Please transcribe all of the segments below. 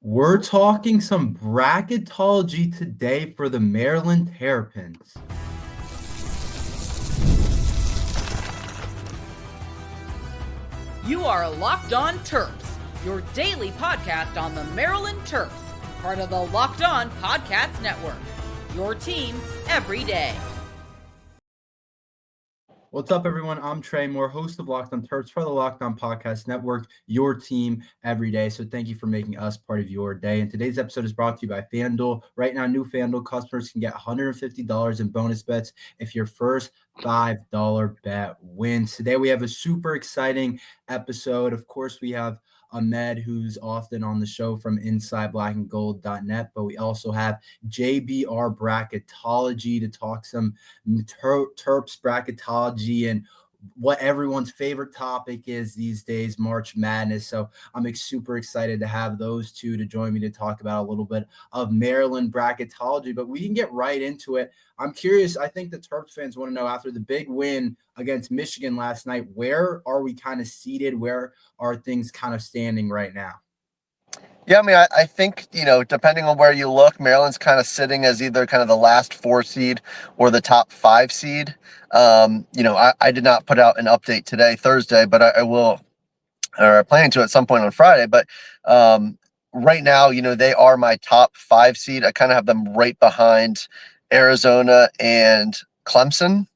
We're talking some bracketology today for the Maryland Terrapins. You are Locked On Terps, your daily podcast on the Maryland Terps, part of the Locked On Podcast Network. Your team every day. What's up, everyone? I'm Tre Moore, host of Locked On Terps for the Locked On Podcast Network, your team every day. So thank you for making us part of your day. And today's episode is brought to you by FanDuel. Right now, new FanDuel customers can get $150 in bonus bets if your first $5 bet wins. Today, we have a super exciting episode. Of course, we have Ahmed, who's often on the show from InsideBlackandGold.net, but we also have JBR Bracketology to talk some Terps bracketology and what everyone's favorite topic is these days, March Madness. So I'm super excited to have those two to join me to talk about a little bit of Maryland bracketology, but we can get right into it. I'm curious. I think the Terps fans want to know, after the big win against Michigan last night, where are we kind of seated? Where are things kind of standing right now? Yeah, I mean, I think, depending on where you look, Maryland's kind of sitting as either kind of the last 4 seed or the top 5 seed. I did not put out an update today, Thursday, but I will, or planning to at some point on Friday. But right now, they are my top 5 seed. I kind of have them right behind Arizona and Clemson.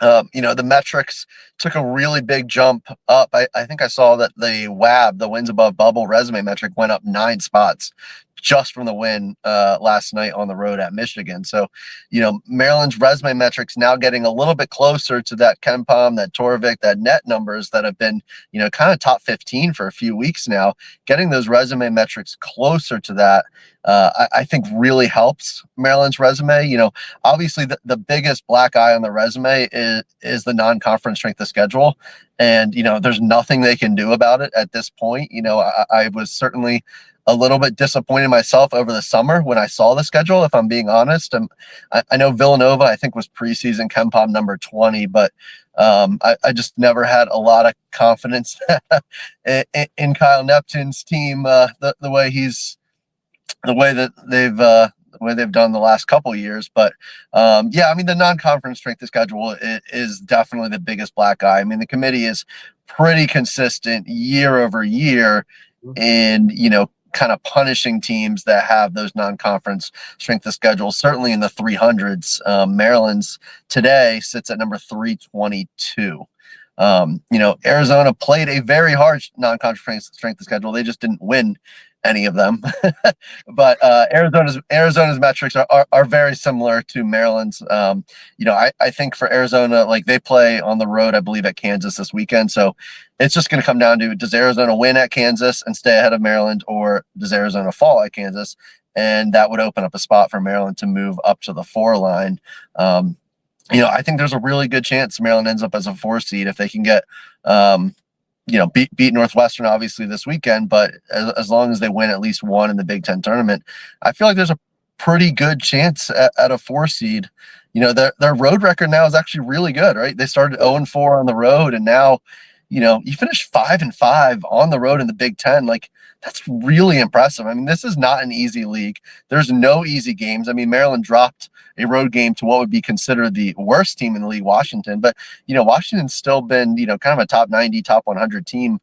The metrics took a really big jump up. I think I saw that the WAB, the wins above bubble resume metric, went up 9 spots just from the win last night on the road at Michigan. So, Maryland's resume metrics now getting a little bit closer to that KenPom, that Torvik, that net numbers that have been, kind of top 15 for a few weeks now. Getting those resume metrics closer to that, I think really helps Maryland's resume. Obviously the biggest black eye on the resume is the non-conference strength of schedule. And, there's nothing they can do about it at this point. I was certainly a little bit disappointed myself over the summer when I saw the schedule, if I'm being honest. I know Villanova, I think, was preseason KenPom number 20, but I just never had a lot of confidence in Kyle Neptune's team, the way they've done the last couple of years. But the non-conference strength of schedule is definitely the biggest black eye. I mean, the committee is pretty consistent year over year in, kind of punishing teams that have those non-conference strength of schedule, certainly in the 300s. Maryland's today sits at number 322. Arizona played a very hard non-conference strength of schedule. They just didn't win any of them. But Arizona's metrics are very similar to Maryland's. I think for Arizona, like, they play on the road, I believe, at Kansas this weekend. So it's just going to come down to, does Arizona win at Kansas and stay ahead of Maryland, or does Arizona fall at Kansas? And that would open up a spot for Maryland to move up to the 4 line. I think there's a really good chance Maryland ends up as a 4 seed if they can get, beat Northwestern obviously this weekend. But as long as they win at least one in the Big Ten tournament, I feel like there's a pretty good chance at a 4 seed. Their road record now is actually really good, right? They started 0-4 on the road, and now, you finish 5-5 on the road in the Big Ten. Like, that's really impressive. I mean, this is not an easy league. There's no easy games. I mean, Maryland dropped a road game to what would be considered the worst team in the league, Washington. But, Washington's still been, kind of a top 90, top 100 team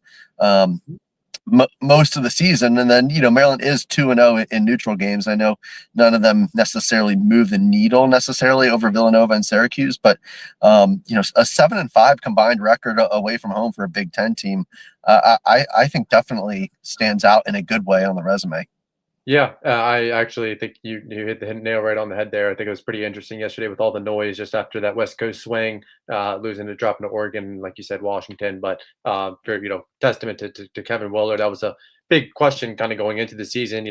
most of the season. And then, Maryland is 2-0 in neutral games. I know none of them necessarily move the needle necessarily over Villanova and Syracuse, but, a 7-5 combined record away from home for a Big Ten team, I think definitely stands out in a good way on the resume. Yeah, I actually think you hit the nail right on the head there. I think it was pretty interesting yesterday with all the noise just after that West Coast swing, losing to dropping to Oregon, like you said, Washington. But testament to Kevin Willard. That was a big question kind of going into the season.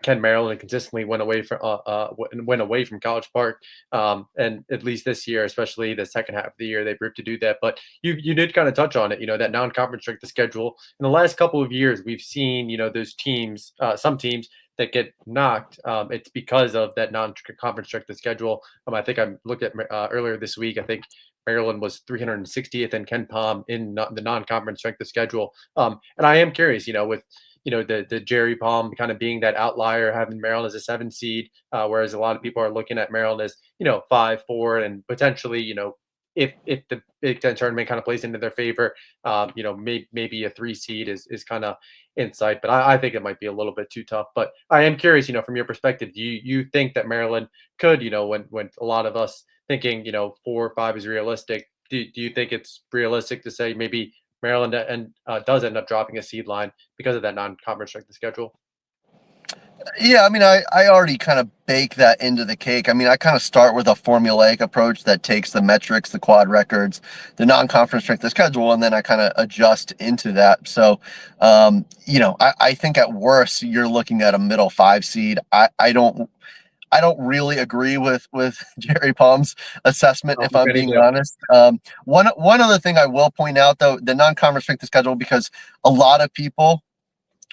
Can Maryland consistently win away from College Park? And at least this year, especially the second half of the year, they proved to do that. But you did kind of touch on it. That non-conference strength of schedule in the last couple of years, we've seen those teams, some teams that get knocked, it's because of that non-conference strength of schedule. I think I looked at earlier this week. I think Maryland was 360th in KenPom in the non-conference strength of schedule. And I am curious, with the Jerry Palm kind of being that outlier, having Maryland as a 7 seed, whereas a lot of people are looking at Maryland as 5, 4, and potentially if the Big Ten tournament kind of plays into their favor, maybe a 3 seed is kind of in sight. But I think it might be a little bit too tough. But I am curious, from your perspective, do you think that Maryland could, when a lot of us thinking 4 or 5 is realistic, do you think it's realistic to say maybe Maryland does end up dropping a seed line because of that non-conference strength of schedule? Yeah, I mean, I already kind of bake that into the cake. I mean, I kind of start with a formulaic approach that takes the metrics, the quad records, the non-conference strength of schedule, and then I kind of adjust into that. So, I think at worst you're looking at a middle 5 seed. I don't really agree with Jerry Palm's assessment, if I'm being honest. One other thing I will point out, though, the non-conference strength of schedule, because a lot of people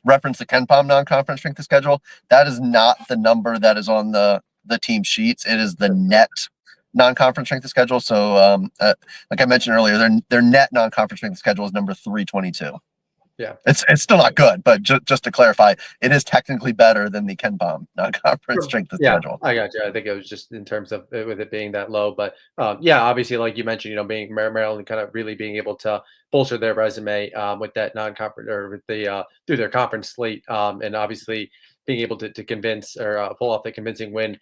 reference the Ken Palm non-conference strength of schedule. That is not the number that is on the team sheets. It is the net non-conference strength of schedule. So, like I mentioned earlier, their net non-conference strength of schedule is number 322. Yeah, it's still not good, but just to clarify, it is technically better than the Ken Palm non-conference strength of schedule. I got you. I think it was just in terms of with it being that low, but obviously, like you mentioned, being Maryland kind of really being able to bolster their resume with that non-conference or with the through their conference slate, and obviously being able to convince or pull off the convincing win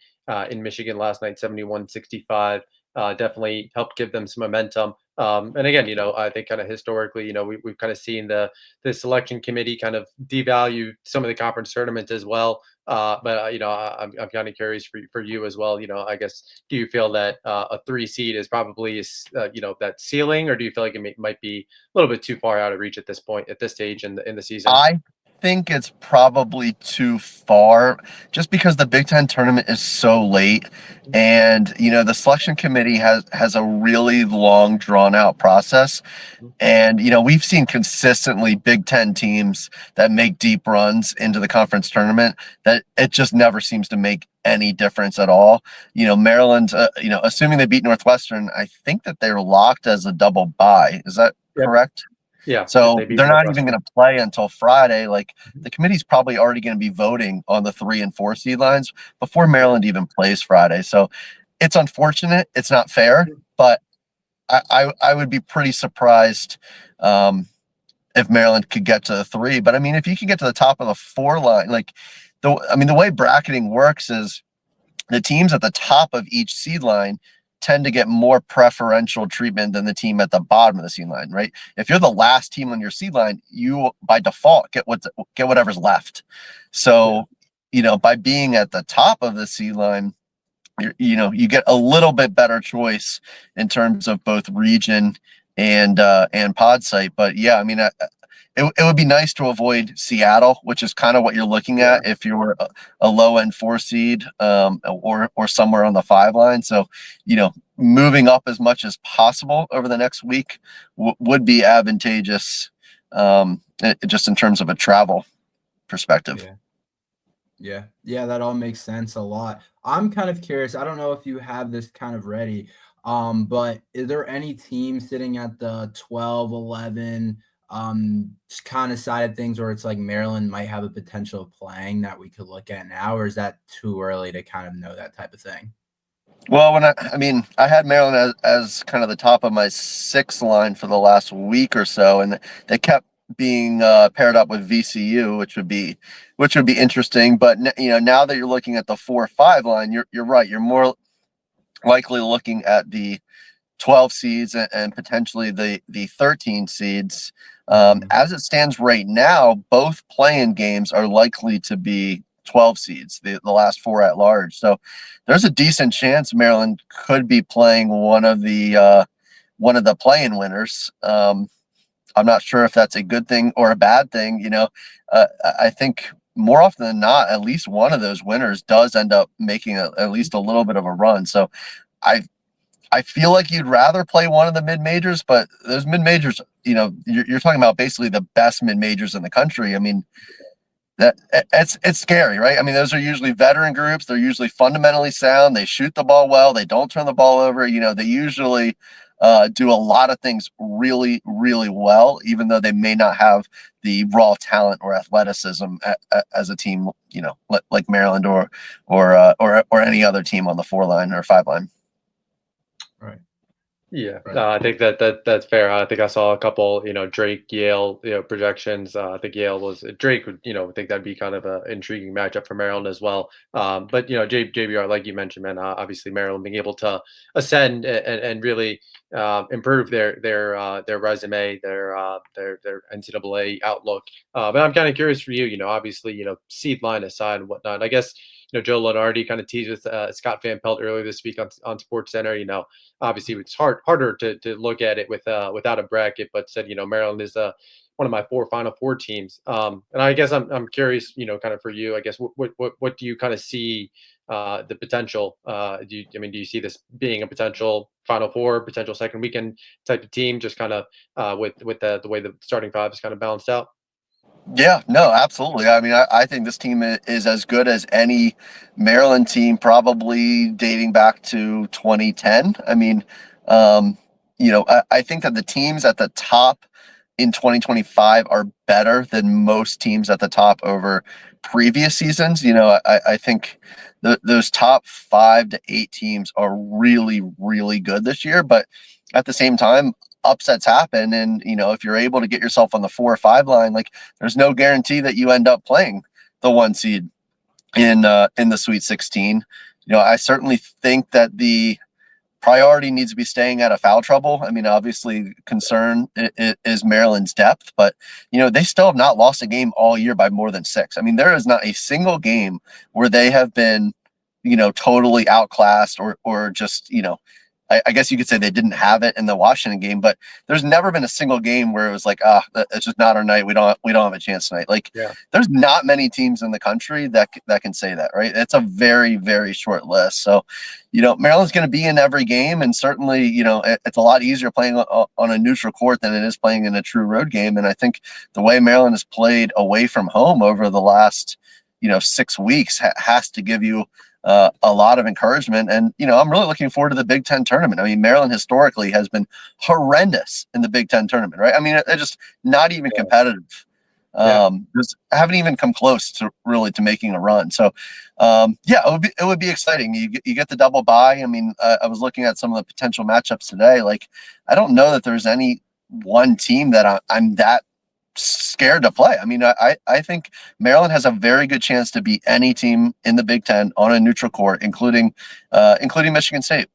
in Michigan last night, 71-65, definitely helped give them some momentum. And again, I think kind of historically, we've kind of seen the selection committee kind of devalue some of the conference tournaments as well. But I'm kind of curious for you as well. I guess, do you feel that a 3 seed is probably that ceiling, or do you feel like it might be a little bit too far out of reach at this point, at this stage in the season? I think it's probably too far, just because the Big Ten tournament is so late, and the selection committee has a really long, drawn out process. And we've seen consistently Big Ten teams that make deep runs into the conference tournament that it just never seems to make any difference at all. Maryland, assuming they beat Northwestern, I think that they're locked as a double bye. Is that correct? Yeah. So they're not even going to play until Friday. Like, the committee's probably already going to be voting on the 3 and 4 seed lines before Maryland even plays Friday. So it's unfortunate. It's not fair, but I would be pretty surprised if Maryland could get to the 3. But I mean, if you can get to the top of the 4 line, the way bracketing works is the teams at the top of each seed line tend to get more preferential treatment than the team at the bottom of the seed line, right? If you're the last team on your seed line, you by default get whatever's left. So, by being at the top of the seed line, you get a little bit better choice in terms of both region and pod site. But yeah, I mean, it would be nice to avoid Seattle, which is kind of what you're looking at if you were a low end 4 seed or somewhere on the 5 line. So, moving up as much as possible over the next week would be advantageous, just in terms of a travel perspective. Yeah, that all makes sense a lot. I'm kind of curious. I don't know if you have this kind of ready, but is there any team sitting at the 12, 11 kind of side of things where it's like Maryland might have a potential of playing that we could look at now, or is that too early to kind of know that type of thing? Well, I had Maryland as kind of the top of my 6th line for the last week or so, and they kept being paired up with VCU, which would be interesting. But now that you're looking at the 4-5 line, you're right. You're more likely looking at the 12 seeds and potentially the 13 seeds. As it stands right now, both play-in games are likely to be 12 seeds, the last 4 at large. So there's a decent chance Maryland could be playing one of the play-in winners. I'm not sure if that's a good thing or a bad thing. I think more often than not, at least one of those winners does end up making at least a little bit of a run. So I feel like you'd rather play one of the mid-majors, but those mid-majors, you're talking about basically the best mid-majors in the country. I mean, it's scary, right? I mean, those are usually veteran groups. They're usually fundamentally sound. They shoot the ball well. They don't turn the ball over. They usually do a lot of things really, really well, even though they may not have the raw talent or athleticism as a team, like Maryland or any other team on the 4-line or 5-line. Right. Yeah, Right. I think that's fair. I think I saw a couple, Drake, Yale, projections. I think Yale was Drake would, I think that'd be kind of an intriguing matchup for Maryland as well. But JBR, like you mentioned, man, obviously Maryland being able to ascend and really improve their resume, their NCAA outlook. But I'm kind of curious for you, obviously, seed line aside and whatnot. I guess Joe Lenardi kind of teased with Scott Van Pelt earlier this week on SportsCenter. Obviously it's harder to look at it without a bracket, but said Maryland is one of my 4 Final Four teams. And I guess I'm curious, kind of for you, I guess what do you kind of see the potential? Do you see this being a potential Final Four, potential second weekend type of team, just kind of with the way the starting 5 is kind of balanced out? Yeah, no, absolutely. I mean, I think this team is as good as any Maryland team, probably dating back to 2010. I mean, I think that the teams at the top in 2025 are better than most teams at the top over previous seasons. I think those top 5 to 8 teams are really, really good this year. But at the same time, upsets happen. And, if you're able to get yourself on the 4 or 5 line, like there's no guarantee that you end up playing the 1 seed in the Sweet 16. I certainly think that the priority needs to be staying out of foul trouble. I mean, obviously concern is Maryland's depth, but they still have not lost a game all year by more than 6. I mean, there is not a single game where they have been, totally outclassed or just, I guess you could say they didn't have it in the Washington game, but there's never been a single game where it was like, it's just not our night. We don't have a chance tonight. Like, yeah. There's not many teams in the country that can say that, right? It's a very, very short list. So, Maryland's going to be in every game, and certainly, it's a lot easier playing on a neutral court than it is playing in a true road game. And I think the way Maryland has played away from home over the last, 6 weeks has to give you a lot of encouragement. And, I'm really looking forward to the Big Ten tournament. I mean, Maryland historically has been horrendous in the Big Ten tournament, right? I mean, they're just not even competitive. Just haven't even come close to making a run. So, it would be exciting. You get the double bye. I mean, I was looking at some of the potential matchups today. Like, I don't know that there's any one team that I'm that scared to play. I mean, I think Maryland has a very good chance to beat any team in the Big Ten on a neutral court, including Michigan State.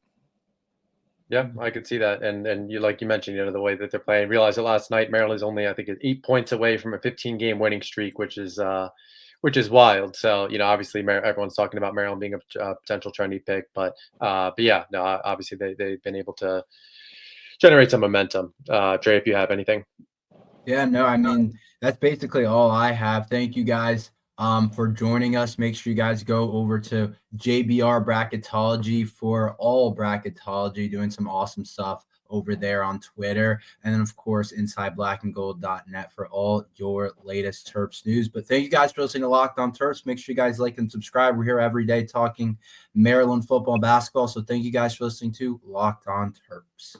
Yeah, I could see that. And you, like you mentioned, the way that they're playing. Realized that last night Maryland's only, I think, 8 points away from a 15-game winning streak, which is wild. So, obviously everyone's talking about Maryland being a potential trendy pick, but yeah, no, obviously they've been able to generate some momentum. Trey, if you have anything. Yeah, no, I mean, that's basically all I have. Thank you guys for joining us. Make sure you guys go over to JBR Bracketology for all bracketology, doing some awesome stuff over there on Twitter. And then, of course, InsideBlackandGold.net for all your latest Terps news. But thank you guys for listening to Locked On Terps. Make sure you guys like and subscribe. We're here every day talking Maryland football and basketball. So thank you guys for listening to Locked On Terps.